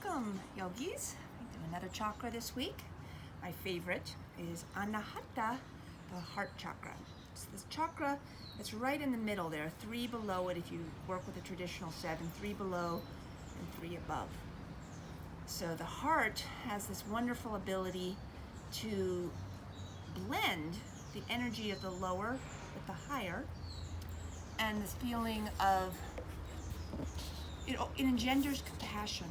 Welcome, yogis. We do another chakra this week. My favorite is Anahata, the heart chakra. It's this chakra that's right in the middle. There are 3 below it if you work with a traditional 7, 3 below and 3 above. So the heart has this wonderful ability to blend the energy of the lower with the higher, and this feeling of, it engenders compassion.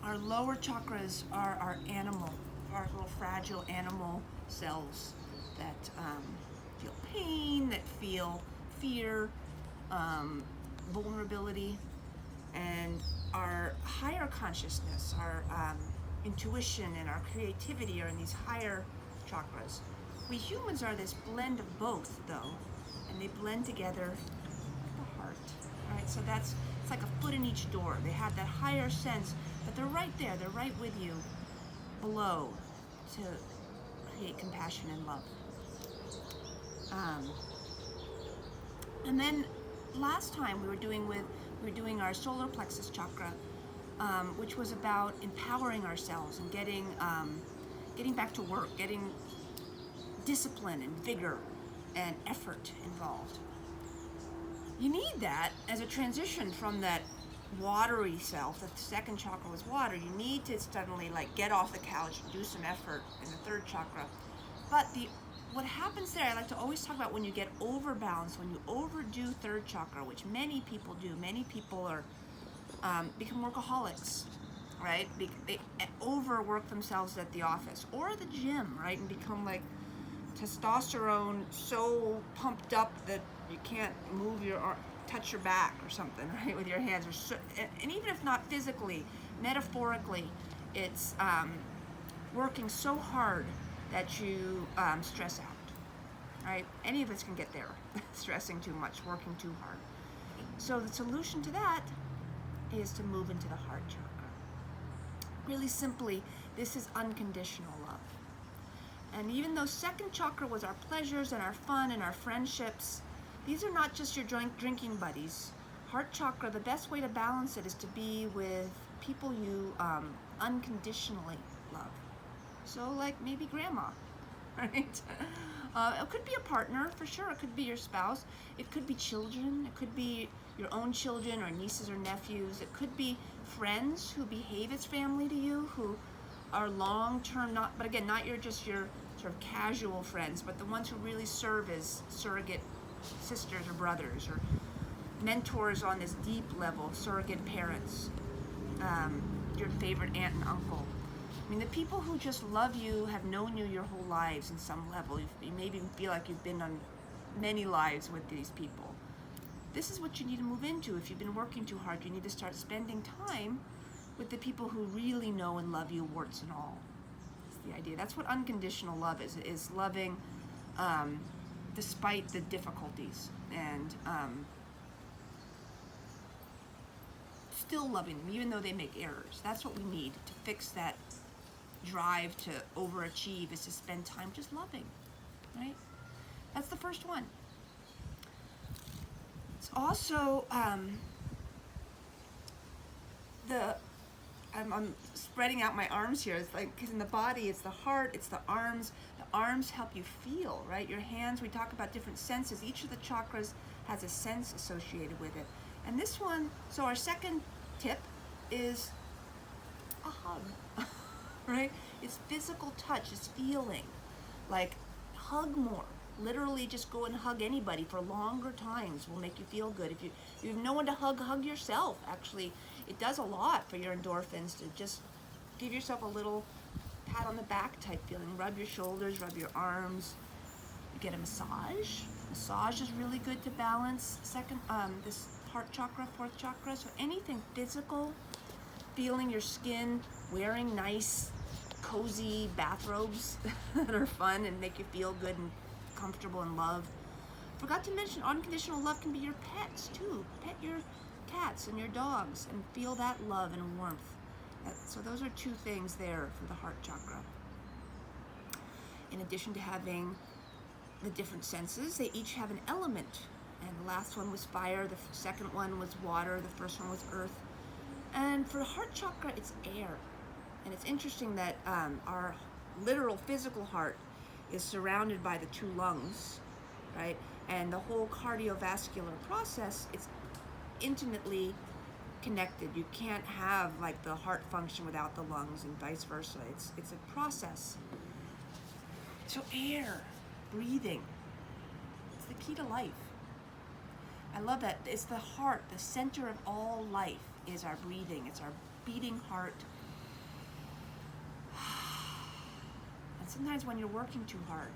Our lower chakras are our little fragile animal cells that feel pain, that feel fear, vulnerability, and our higher consciousness, our intuition and our creativity are in these higher chakras. We humans are this blend of both, though, and they blend together at the heart. All right, so it's like a foot in each door. They have that higher sense, but they're right there. They're right with you, below, to create compassion and love. And then last time we were doing our solar plexus chakra, which was about empowering ourselves and getting back to work, getting discipline and vigor and effort involved. You need that as a transition from that watery self. The second chakra was water. You need to suddenly get off the couch and do some effort in the third chakra. But what happens there, I like to always talk about when you get overbalanced, when you overdo third chakra, which many people do. Many people are become workaholics, right? They overwork themselves at the office or the gym, right? And become testosterone so pumped up that you can't move your arm, touch your back or something, right, with your hands. And even if not physically, metaphorically, it's working so hard that you stress out, right? Any of us can get there, stressing too much, working too hard. So the solution to that is to move into the heart chakra. Really simply, this is unconditional love. And even though second chakra was our pleasures and our fun and our friendships, these are not just your drinking buddies. Heart chakra, the best way to balance it is to be with people you unconditionally love. So maybe grandma, right? It could be a partner, for sure. It could be your spouse. It could be children. It could be your own children or nieces or nephews. It could be friends who behave as family to you, who are long-term, not your sort of casual friends, but the ones who really serve as surrogate sisters or brothers, or mentors on this deep level, surrogate parents, your favorite aunt and uncle. I mean, the people who just love you have known you your whole lives in some level. You maybe feel like you've been on many lives with these people. This is what you need to move into. If you've been working too hard, you need to start spending time with the people who really know and love you, warts and all. That's the idea. That's what unconditional love is loving despite the difficulties, and still loving them even though they make errors. That's what we need to fix that drive to overachieve, is to spend time just loving, right? That's the first one. It's also I'm spreading out my arms here. It's because in the body, it's the heart, it's the arms. The arms help you feel, right? Your hands, we talk about different senses. Each of the chakras has a sense associated with it. And this one, so our second tip is a hug, right? It's physical touch, it's feeling. Hug more. Literally just go and hug anybody for longer times will make you feel good. If you have no one to hug yourself. Actually, it does a lot for your endorphins to just give yourself a little pat on the back type feeling. Rub your shoulders, rub your arms. You get a massage. Massage is really good to balance this heart chakra, fourth chakra. So anything physical, feeling your skin, wearing nice, cozy bathrobes that are fun and make you feel good and comfortable and loved. Forgot to mention, unconditional love can be your pets too. Pet your cats and your dogs and feel that love and warmth. So those are 2 things there for the heart chakra. In addition to having the different senses, they each have an element. And the last one was fire, the second one was water, the first one was earth. And for heart chakra, it's air. And it's interesting that our literal physical heart is surrounded by the two lungs, right? And the whole cardiovascular process is intimately connected. You can't have like the heart function without the lungs and vice versa. It's a process. So air, breathing, it's the key to life. I love that. It's the heart, the center of all life is our breathing. It's our beating heart. And sometimes when you're working too hard,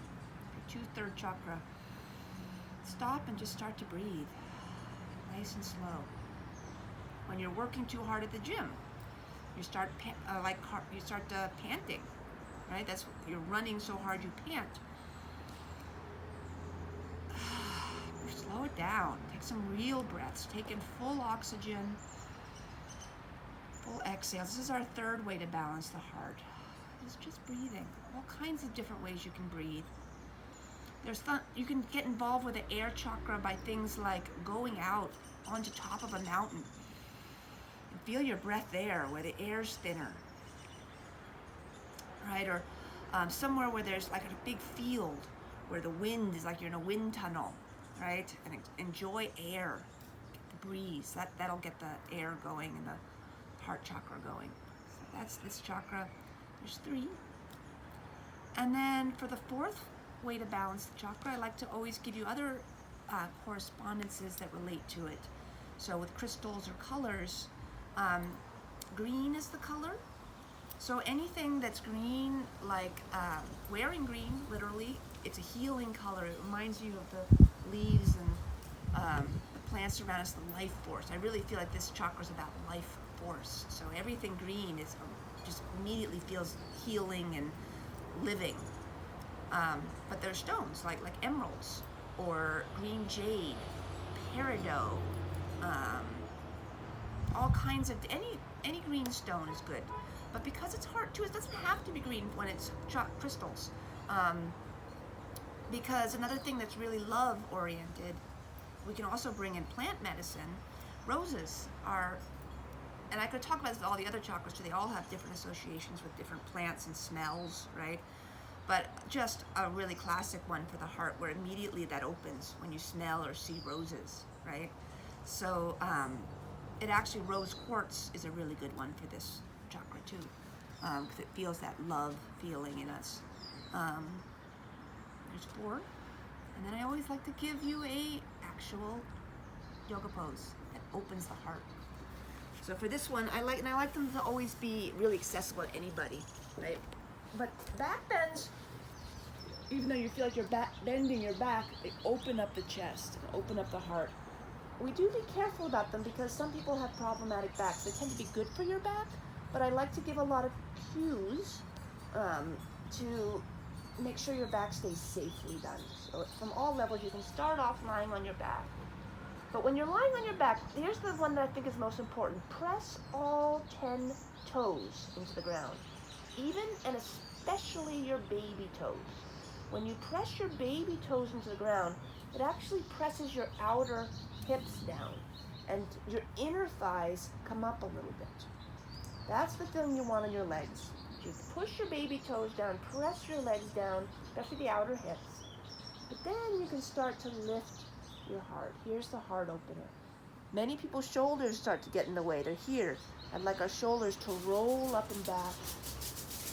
your 2/3 chakra, stop and just start to breathe, nice and slow. When you're working too hard at the gym, you start panting, right? That's you're running so hard you pant. Slow it down. Take some real breaths. Take in full oxygen, full exhales. This is our third way to balance the heart. It's just breathing. All kinds of different ways you can breathe. You can get involved with the air chakra by things like going out onto top of a mountain and feel your breath there where the air's thinner, right? Or somewhere where there's like a big field where the wind is like you're in a wind tunnel, right? And enjoy air, get the breeze. That'll get the air going and the heart chakra going. So that's this chakra. There's 3. And then for the 4th way to balance the chakra, I like to always give you other correspondences that relate to it. So with crystals or colors, green is the color. So anything that's green, like wearing green, literally, it's a healing color. It reminds you of the leaves and the plants around us, the life force. I really feel like this chakra is about life force. So everything green is just immediately feels healing and living. But there's stones like emeralds or green jade, peridot, all kinds of any green stone is good. But because it's heart too, it doesn't have to be green when it's crystals. Because another thing that's really love oriented, we can also bring in plant medicine. Roses are, and I could talk about this with all the other chakras too, they all have different associations with different plants and smells, right? But just a really classic one for the heart where immediately that opens when you smell or see roses, right? So it actually, rose quartz is a really good one for this chakra too, because it feels that love feeling in us. There's 4. And then I always like to give you a actual yoga pose that opens the heart. So for this one, I like them to always be really accessible to anybody, right? But back bends, even though you feel like you're bending your back, they open up the chest and open up the heart. We do be careful about them because some people have problematic backs. They tend to be good for your back, but I like to give a lot of cues to make sure your back stays safely done. So from all levels, you can start off lying on your back. But when you're lying on your back, here's the one that I think is most important. Press all 10 toes into the ground, even and especially your baby toes. When you press your baby toes into the ground, it actually presses your outer hips down, and your inner thighs come up a little bit. That's the feeling you want on your legs. You push your baby toes down, press your legs down, especially the outer hips. But then you can start to lift your heart. Here's the heart opener. Many people's shoulders start to get in the way. They're here. I'd like our shoulders to roll up and back,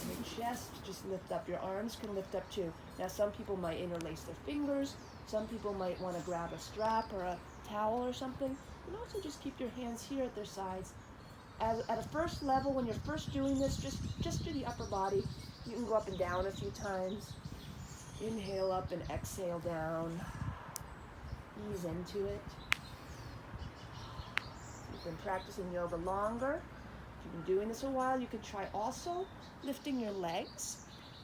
and your chest just lift up. Your arms can lift up too. Now some people might interlace their fingers. Some people might want to grab a strap or a towel or something. You can also just keep your hands here at their sides. At a first level, when you're first doing this, just do the upper body. You can go up and down a few times. Inhale up and exhale down. Ease into it. You've been practicing yoga longer. If you've been doing this a while, you could try also lifting your legs.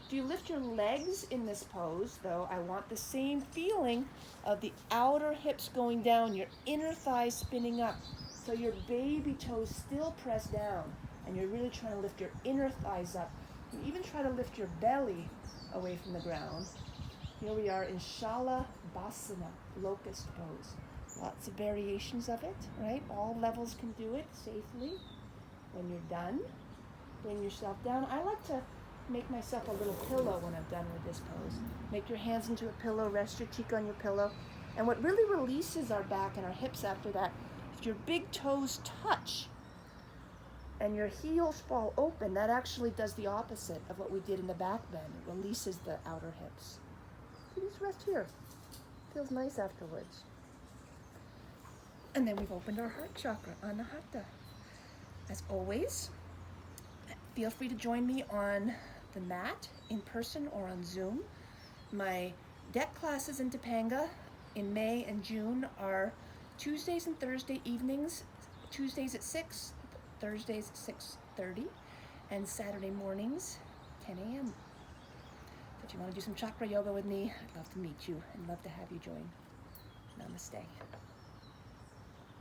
If you lift your legs in this pose, though, I want the same feeling of the outer hips going down, your inner thighs spinning up. So your baby toes still press down, and you're really trying to lift your inner thighs up. You even try to lift your belly away from the ground. Here we are in Shalabhasana, locust pose. Lots of variations of it, right? All levels can do it safely. When you're done, bring yourself down. I like to make myself a little pillow when I'm done with this pose. Make your hands into a pillow, rest your cheek on your pillow. And what really releases our back and our hips after that, if your big toes touch and your heels fall open, that actually does the opposite of what we did in the back bend. It releases the outer hips. So just rest here. Feels nice afterwards. And then we've opened our heart chakra, Anahata. As always, feel free to join me on the mat, in person or on Zoom. My deck classes in Topanga in May and June are Tuesdays and Thursday evenings, Tuesdays at 6, Thursdays at 6:30, and Saturday mornings, 10 a.m. So if you want to do some chakra yoga with me, I'd love to meet you and love to have you join. Namaste.